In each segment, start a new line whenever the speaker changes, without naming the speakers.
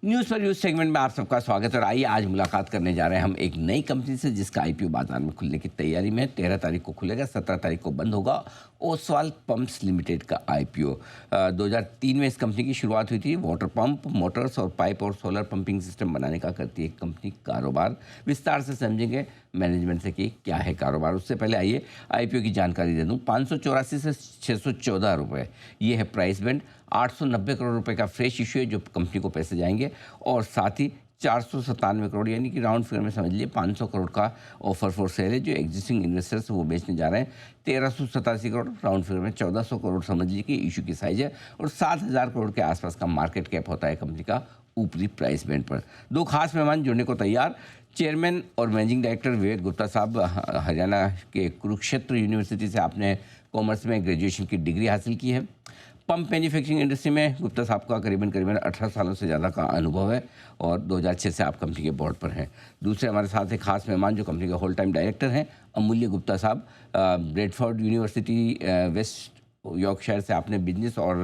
News पर news segment में आप सबका स्वागत है। और आइए आज मुलाकात करने जा रहे हैं हम एक नई कंपनी से जिसका आईपीओ बाजार में खुलने की तैयारी में है। 13 तारीख को खुलेगा, 17 तारीख को बंद होगा। ओसवाल पंप्स लिमिटेड का आईपीओ 2003 में इस कंपनी की शुरुआत हुई थी। वाटर पंप, मोटर्स और पाइप और सोलर पंपिंग सिस्टम बनाने का करती है कंपनी कारोबार। विस्तार से समझेंगे मैनेजमेंट से कि क्या है कारोबार। उससे पहले आइए आईपीओ की जानकारी दे दूं। 584 से 614 रुपये ये है प्राइस बैंड। 890 करोड़ रुपए का फ्रेश इशू है जो कंपनी को पैसे जाएंगे, और साथ ही 497 करोड़ यानी कि राउंड फिगर में समझ लीजिए 500 करोड़ का ऑफर फॉर सेल है जो एग्जिस्टिंग इन्वेस्टर्स वो बेचने जा रहे हैं। 1387 करोड़ राउंड फिगर में 1400 करोड़ समझ लीजिए कि इशू की साइज है, और 7000 करोड़ के आसपास का मार्केट कैप होता है कंपनी का ऊपरी प्राइस बैंड पर। दो खास मेहमान जुड़ने को तैयार। चेयरमैन और मैनेजिंग डायरेक्टर विवेक गुप्ता साहब, हरियाणा के कुरुक्षेत्र यूनिवर्सिटी से आपने कॉमर्स में ग्रेजुएशन की डिग्री हासिल की है। पंप मैन्युफैक्चरिंग इंडस्ट्री में गुप्ता साहब का करीबन 18 सालों से ज़्यादा का अनुभव है, और 2006 से आप कंपनी के बोर्ड पर हैं। दूसरे हमारे साथ एक खास मेहमान जो कंपनी के होल टाइम डायरेक्टर हैं, अमूल्य गुप्ता साहब। ब्रेडफोर्ड यूनिवर्सिटी वेस्ट यॉर्कशायर से आपने बिजनेस और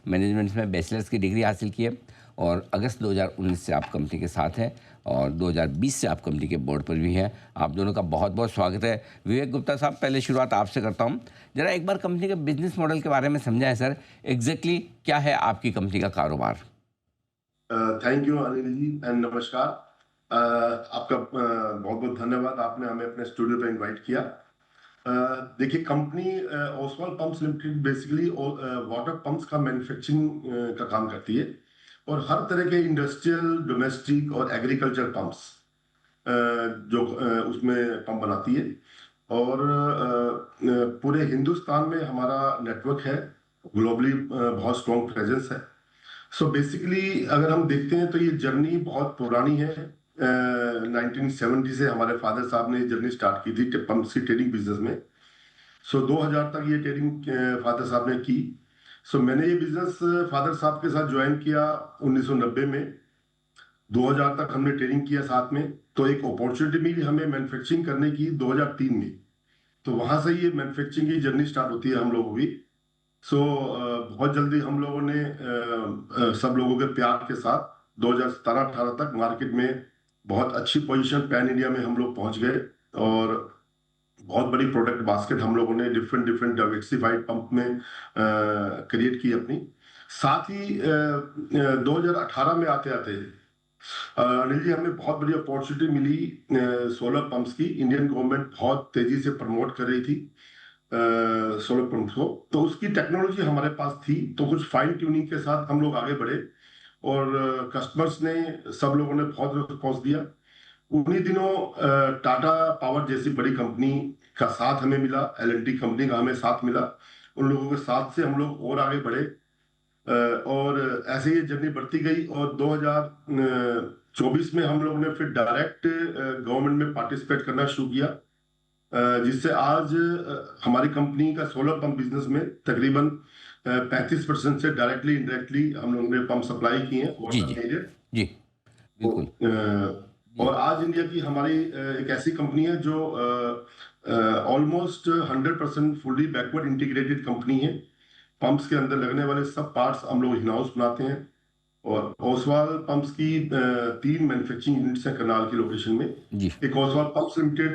मैनेजमेंट में बैचलर्स की डिग्री हासिल की है, और अगस्त 2019 से आप कंपनी के साथ हैं, और 2020 से आप कंपनी के बोर्ड पर भी हैं। आप दोनों का बहुत बहुत स्वागत है। विवेक गुप्ता साहब, पहले शुरुआत आपसे करता हूं। जरा एक बार कंपनी के बिजनेस मॉडल के बारे में समझाएं सर। एग्जैक्टली क्या है आपकी कंपनी का कारोबार?
Thank you Anil ji and नमस्कार। आपका बहुत बहुत धन्यवाद, आपने हमें अपने स्टूडियो पे इनवाइट किया। देखिए, company Oswal pumps limited basically water pumps का मैन्युफैक्चरिंग का काम करती है, और हर तरह के इंडस्ट्रियल, डोमेस्टिक और एग्रीकल्चर पंप्स जो उसमें पंप बनाती है। और पूरे हिंदुस्तान में हमारा नेटवर्क है, ग्लोबली बहुत स्ट्रॉन्ग प्रेजेंस है। सो बेसिकली अगर हम देखते हैं तो ये जर्नी बहुत पुरानी है। 1970 से हमारे फादर साहब ने ये जर्नी स्टार्ट की थी पंप्स की ट्रेडिंग बिजनेस में। सो 2000 तक ये ट्रेडिंग फादर साहब ने की। सो मैंने ये बिजनेस फादर साहब के साथ ज्वाइन किया 1990 में। 2000 तक हमने ट्रेनिंग किया साथ में, तो एक अपॉर्चुनिटी मिली हमें मैन्युफैक्चरिंग करने की 2003 में। तो वहां से ये मैन्युफैक्चरिंग की जर्नी स्टार्ट होती है हम लोगों की। सो बहुत जल्दी हम लोगों ने सब लोगों के प्यार के साथ 2017-18 तक मार्केट में बहुत अच्छी पोजीशन पैन इंडिया में हम लोग पहुंच गए, और बहुत बड़ी प्रोडक्ट बास्केट हम लोगों ने डिफरेंट डिफरेंट डाइवर्सिफाइड पंप में क्रिएट की अपनी। साथ ही 2018 में आते आते अनिल जी हमें बहुत बड़ी अपॉर्चुनिटी मिली सोलर पंप्स की। इंडियन गवर्नमेंट बहुत तेजी से प्रमोट कर रही थी सोलर पंप को, तो उसकी टेक्नोलॉजी हमारे पास थी, तो कुछ फाइन ट्यूनिंग के साथ हम लोग आगे बढ़े, और कस्टमर्स ने, सब लोगों ने बहुत रिस्पॉन्स दिया। उन्हीं दिनों टाटा पावर जैसी बड़ी कंपनी का साथ हमें मिला, एल&टी कंपनी का हमें साथ मिला। उन लोगों के साथ से हम लोग और आगे बढ़े, और ऐसे ही जर्नी बढ़ती गई। और 2024 में हम लोगों ने फिर डायरेक्ट गवर्नमेंट में पार्टिसिपेट करना शुरू किया, जिससे आज हमारी कंपनी का सोलर पंप बिजनेस में तकरीबन 35% से डायरेक्टली इंडायरेक्टली हम लोगों ने पंप सप्लाई किए हैं
जी
वाटर
जी
एरिया।
जी, बिल्कुल जी।
और आज इंडिया की हमारी एक ऐसी कंपनी है जो almost 100% fully backward integrated company है। पंप्स के अंदर लगने वाले सब पार्ट्स हम लोग इन हाउस बनाते हैं, और ओसवाल पंप्स की 3 मैन्युफैक्चरिंग यूनिट्स हैं करनाल की लोकेशन में।
जी,
एक ओसवाल पंप्स लिमिटेड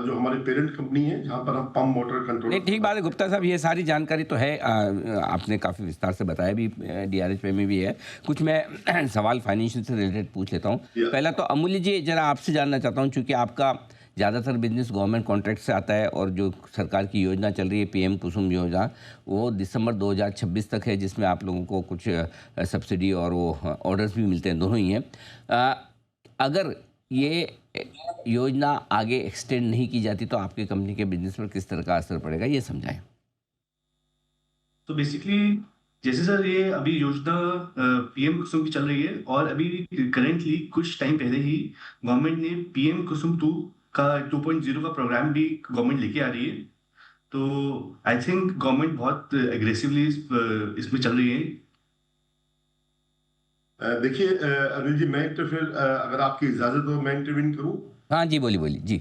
जो हमारी पेरेंट कंपनी है, जहां पर हम पंप मोटर
नहीं ठीक बात है
कंट्रोल।
गुप्ता साहब, ये सारी जानकारी तो है। आपने काफ़ी विस्तार से बताया भी, डीआरएच पे में भी है। कुछ मैं सवाल फाइनेंशियल से रिलेटेड पूछ लेता हूँ। पहला तो अमूल्य जी, जरा आपसे जानना चाहता हूँ, चूँकि आपका ज़्यादातर बिजनेस गवर्नमेंट कॉन्ट्रैक्ट से आता है, और जो सरकार की योजना चल रही है पीएम कुसुम योजना, वो दिसंबर 2026 तक है, जिसमें आप लोगों को कुछ सब्सिडी और वो ऑर्डर्स भी मिलते हैं, दोनों ही हैं। अगर ये योजना आगे एक्सटेंड नहीं की जाती तो आपकी कंपनी के बिजनेस पर किस तरह का असर पड़ेगा, ये समझाएं।
तो बेसिकली जैसे सर ये अभी योजना पीएम कुसुम की चल रही है, और अभी करेंटली कुछ टाइम पहले ही गवर्नमेंट ने पीएम कुसुम 2 का 2.0 का प्रोग्राम भी गवर्नमेंट लेके आ रही है। तो आई थिंक गवर्नमेंट बहुत एग्रेसिवली इसमें चल रही है।
देखिए अनिल जी, मैं इंटरफेयर, अगर आपकी इजाजत हो मैं इंटरवीन करूं।
हाँ जी, बोलिए बोलिए जी।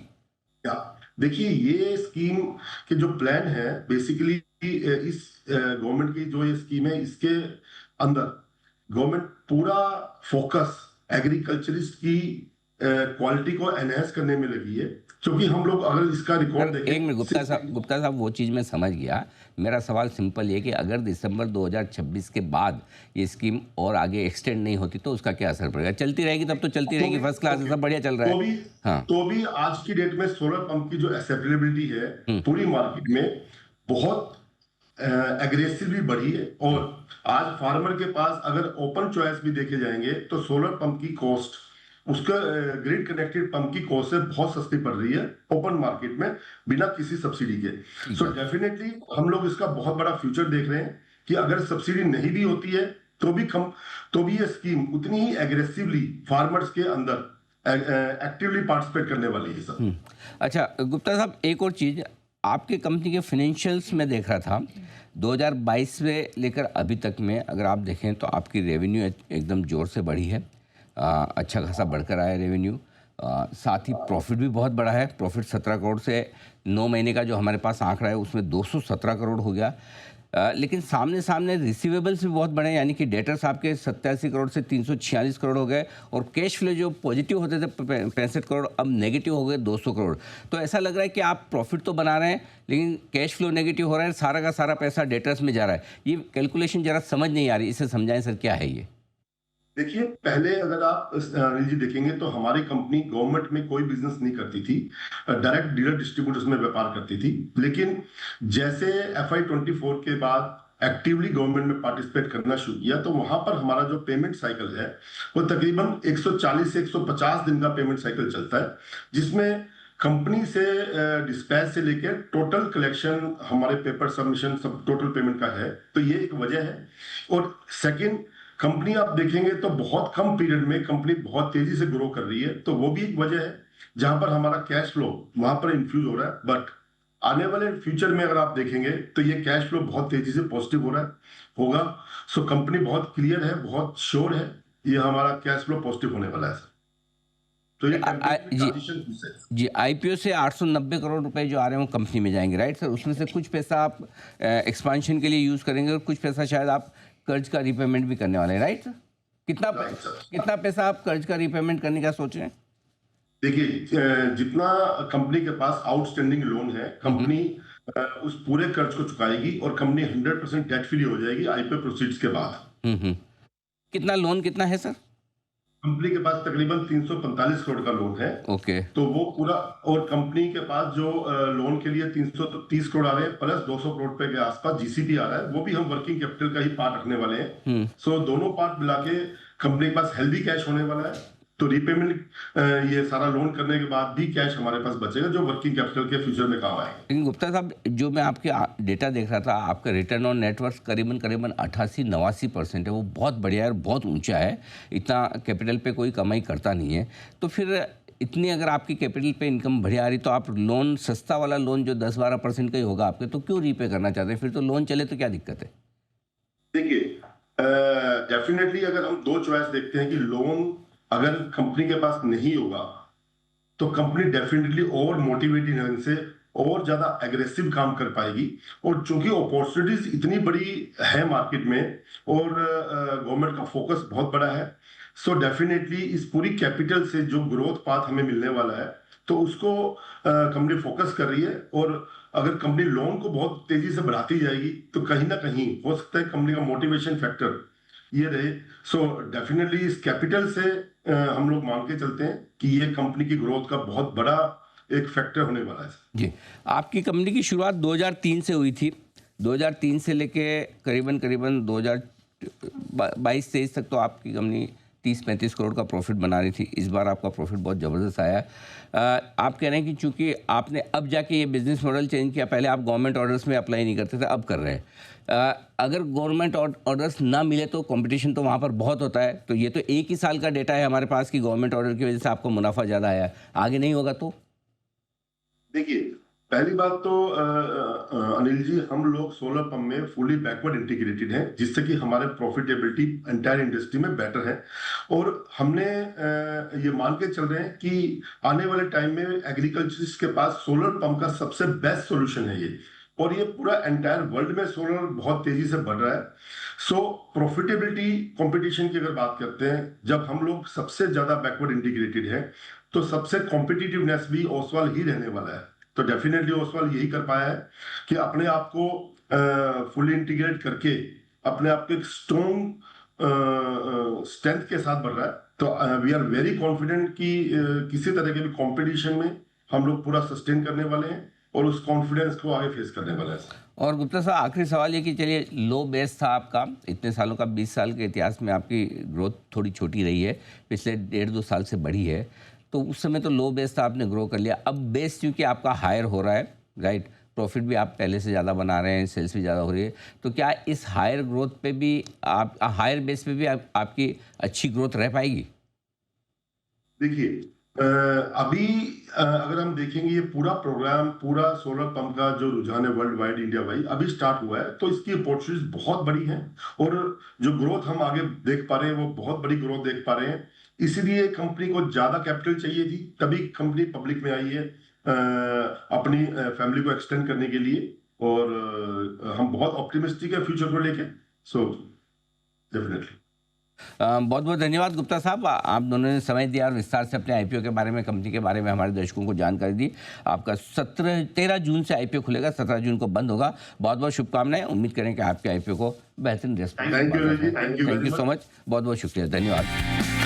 या देखिए, ये स्कीम के जो प्लान है बेसिकली इस गवर्नमेंट की जो ये स्कीम है, इसके अंदर गवर्नमेंट पूरा फोकस एग्रीकल्चरिस्ट की क्वालिटी को एनहेंस करने में लगी है, क्योंकि हम लोग अगर इसका रिकॉर्ड
सर
देखें
एक मिनट गुप्ता साहब वो चीज़ मैं समझ गया। मेरा सवाल सिंपल ये कि अगर दिसंबर 2026 के बाद ये स्कीम और आगे एक्सटेंड नहीं होती तो उसका क्या असर पड़ेगा? चलती रहेगी तब तो चलती रहेगी, फर्स्ट क्लास है, सब बढ़िया चल रहा
तो
है।
भी
हाँ।
तो भी आज की डेट में सोलर पंप की जो एक्सेप्टेबिलिटी है पूरी मार्केट में बहुत एग्रेसिवली बढ़ी है। और आज फार्मर के पास अगर ओपन चॉइस भी देखे जाएंगे तो सोलर पंप की कॉस्ट उसका ग्रिड कनेक्टेड पंप की कॉस्ट से बहुत सस्ती पड़ रही है ओपन मार्केट में बिना किसी सब्सिडी के। सो डेफिनेटली हम लोग इसका बहुत बड़ा फ्यूचर देख रहे हैं कि अगर सब्सिडी नहीं भी होती है तो भी ये स्कीम उतनी ही एग्रेसिवली फार्मर्स के अंदर एक्टिवली पार्टिसिपेट करने वाली है सर।
अच्छा गुप्ता साहब एक और चीज़, आपके कंपनी के फाइनेंशियल्स में देख रहा था 2022 से लेकर अभी तक में अगर आप देखें तो आपकी रेवेन्यू एकदम ज़ोर से बढ़ी है। अच्छा खासा बढ़कर आया रेवेन्यू। साथ ही प्रॉफिट भी बहुत बड़ा है। प्रॉफिट 17 करोड़ से 9 महीने का जो हमारे पास आंकड़ा है उसमें 217 करोड़ हो गया। लेकिन सामने रिसीवेबल्स भी बहुत बड़े हैं, यानी कि डेटर्स आपके 87 करोड़ से 346 करोड़ हो गए और कैश फ्लो जो पॉजिटिव होते थे 65 करोड़ अब नेगेटिव हो गए 200 करोड़। तो ऐसा लग रहा है कि आप प्रॉफिट तो बना रहे हैं लेकिन कैश फ्लो नेगेटिव हो रहा है, सारा का सारा पैसा डेटर्स में जा रहा है। ये कैलकुलेशन ज़रा समझ नहीं आ रही, इसे समझाएं सर क्या है ये।
देखिए, पहले अगर आप अनिल जी देखेंगे तो हमारी कंपनी गवर्नमेंट में कोई बिजनेस नहीं करती थी, डायरेक्ट डीलर डिस्ट्रीब्यूटर्स में व्यापार करती थी। लेकिन जैसे FY24 के बाद एक्टिवली गवर्नमेंट में पार्टिसिपेट करना शुरू किया तो वहां पर हमारा जो पेमेंट साइकिल है वो तकरीबन 140 से 150 दिन का पेमेंट साइकिल चलता है, जिसमें कंपनी से डिस्पैच से लेकर टोटल कलेक्शन हमारे पेपर सबमिशन सब टोटल पेमेंट का है। तो ये एक वजह है। और सेकंड, कंपनी आप देखेंगे तो बहुत कम पीरियड में कंपनी बहुत तेजी से ग्रो कर रही है, तो वो भी एक वजह है जहां पर हमारा कैश फ्लो वहां पर इन्फ्यूज हो रहा है। बट आने वाले फ्यूचर में अगर आप देखेंगे तो ये कैश फ्लो बहुत तेजी से पॉजिटिव हो रहा है होगा। सो कंपनी बहुत क्लियर है, बहुत श्योर है, ये हमारा कैश फ्लो पॉजिटिव होने वाला है सर। तो ये कंपनी
जी
ट्रांजिशन
जी, आईपीओ से 890 करोड़ रुपए जो आ रहे हैं वो कंपनी में जाएंगे, राइट सर? उसमें से कुछ पैसा आप एक्सपांशन के लिए यूज़ करेंगे और कुछ पैसा शायद आप कर्ज का रीपेमेंट भी करने वाले हैं, राइट सर? कितना पैसा आप कर्ज का रीपेमेंट करने का सोच रहे हैं?
देखिए, जितना कंपनी के पास आउटस्टैंडिंग लोन है कंपनी उस पूरे कर्ज को चुकाएगी और कंपनी 100% डेट फ्री हो जाएगी आईपीओ प्रोसीड्स के बाद।
हम्म। कितना लोन कितना है सर?
कंपनी के पास तकरीबन 345 करोड़ का लोन है।
ओके।
तो वो पूरा, और कंपनी के पास जो लोन के लिए 330 करोड़ आ रहे हैं प्लस 200 करोड़ रुपए के आसपास जीसीपी आ रहा है, वो भी हम वर्किंग कैपिटल का ही पार्ट रखने वाले हैं। सो दोनों पार्ट मिला के कंपनी के पास हेल्दी कैश होने वाला है। तो रीपेमेंट ये सारा लोन करने के बाद भी कैश हमारे पास बचेगा जो वर्किंग कैपिटल के फ्यूचर में काम आएगा।
लेकिन गुप्ता साहब जो मैं आपके डेटा देख रहा था, आपका रिटर्न ऑन नेटवर्थ करीबन 88-89% है, वो बहुत बढ़िया है और बहुत ऊंचा है। इतना कैपिटल पे कोई कमाई करता नहीं है। तो फिर इतनी अगर आपकी कैपिटल पे इनकम बढ़िया आ रही तो आप लोन, सस्ता वाला लोन जो 10-12% का ही होगा आपके, तो क्यों रीपे करना चाहते हैं? फिर तो लोन चले तो क्या दिक्कत है?
देखिए, डेफिनेटली अगर हम दो चॉइस देखते हैं कि लोन अगर कंपनी के पास नहीं होगा तो कंपनी डेफिनेटली और मोटिवेटेड ढंग से और ज्यादा एग्रेसिव काम कर पाएगी। और चूंकि अपॉर्चुनिटीज इतनी बड़ी है मार्केट में और गवर्नमेंट का फोकस बहुत बड़ा है, सो डेफिनेटली इस पूरी कैपिटल से जो ग्रोथ पाथ हमें मिलने वाला है तो उसको कंपनी फोकस कर रही है। और अगर कंपनी लोन को बहुत तेजी से बढ़ाती जाएगी तो कहीं ना कहीं हो सकता है कंपनी का मोटिवेशन फैक्टर ये रहे। सो डेफिनेटली इस कैपिटल से हम लोग मान के चलते हैं कि ये कंपनी की ग्रोथ का बहुत बड़ा एक फैक्टर होने वाला है
जी। आपकी कंपनी की शुरुआत 2003 से हुई थी। 2003 से लेके करीबन 2022-23 तक तो आपकी कंपनी 30-35 करोड़ का प्रॉफिट बना रही थी। इस बार आपका प्रॉफिट बहुत ज़बरदस्त आया है। आप कह रहे हैं कि चूंकि आपने अब जाके ये बिज़नेस मॉडल चेंज किया, पहले आप गवर्नमेंट ऑर्डर्स में अप्लाई नहीं करते थे, अब कर रहे हैं। अगर गवर्नमेंट ऑर्डर्स ना मिले तो कंपटीशन तो वहाँ पर बहुत होता है। तो ये तो एक ही साल का डेटा है हमारे पास कि गवर्नमेंट ऑर्डर की वजह से आपको मुनाफा ज़्यादा आया है, आगे नहीं होगा तो?
देखिए, पहली बात तो अनिल जी, हम लोग सोलर पंप में फुली बैकवर्ड इंटीग्रेटेड हैं, जिससे कि हमारे प्रॉफिटेबिलिटी एंटायर इंडस्ट्री में बेटर है। और हमने ये मान के चल रहे हैं कि आने वाले टाइम में एग्रीकल्चरिस्ट के पास सोलर पंप का सबसे बेस्ट सॉल्यूशन है ये। और ये पूरा एंटायर वर्ल्ड में सोलर बहुत तेजी से बढ़ रहा है। सो प्रॉफिटेबिलिटी कंपटीशन की अगर बात करते हैं, जब हम लोग सबसे ज्यादा बैकवर्ड इंटीग्रेटेड है तो सबसे कॉम्पिटिटिवनेस भी ओसवाल ही रहने वाला है। तो डेफिनेटली ओसवाल यही कर पाया है कि अपने आप को फुली इंटीग्रेट करके अपने आप को एक स्ट्रॉन्ग स्ट्रेंथ के साथ बढ़ रहा है। तो वी आर वेरी कॉन्फिडेंट कि किसी तरह के भी कंपटीशन में हम लोग पूरा सस्टेन करने वाले हैं और उस कॉन्फिडेंस को आगे फेस करने वाले हैं।
और गुप्ता साहब, आखिरी सवाल ये कि चलिए लो बेस था आपका, इतने सालों का, 20 साल के इतिहास में आपकी ग्रोथ थोड़ी छोटी रही है, पिछले 1.5-2 साल से बढ़ी है, तो उस समय तो लो बेस था, आपने ग्रो कर लिया। अब बेस क्योंकि आपका हायर हो रहा है, राइट, प्रॉफिट भी आप पहले से ज़्यादा बना रहे हैं, सेल्स भी ज़्यादा हो रही है, तो क्या इस हायर ग्रोथ पे भी आप, हायर बेस पे भी आपकी अच्छी ग्रोथ रह पाएगी?
देखिए, अभी अगर हम देखेंगे ये पूरा प्रोग्राम, पूरा सोलर पंप का जो रुझान है वर्ल्ड वाइड, इंडिया वाइड अभी स्टार्ट हुआ है, तो इसकी अपॉर्चुनिटीज बहुत बड़ी हैं और जो ग्रोथ हम आगे देख पा रहे हैं वो बहुत बड़ी ग्रोथ देख पा रहे हैं। इसीलिए कंपनी को ज्यादा कैपिटल चाहिए थी, तभी कंपनी पब्लिक में आई है अपनी फैमिली को एक्सटेंड करने के लिए। और हम बहुत ऑप्टिमिस्टिक है फ्यूचर को लेके। सो डेफिनेटली
बहुत बहुत धन्यवाद गुप्ता साहब, आप दोनों ने समय दिया और विस्तार से अपने आईपीओ के बारे में, कंपनी के बारे में हमारे दर्शकों को जानकारी दी। आपका 13 जून से आईपीओ खुलेगा, 17 जून को बंद होगा। बहुत बहुत शुभकामनाएं, उम्मीद करें कि आपके आईपीओ को बेहतरीन response.
Thank you
thank you so much, बहुत बहुत शुक्रिया, धन्यवाद।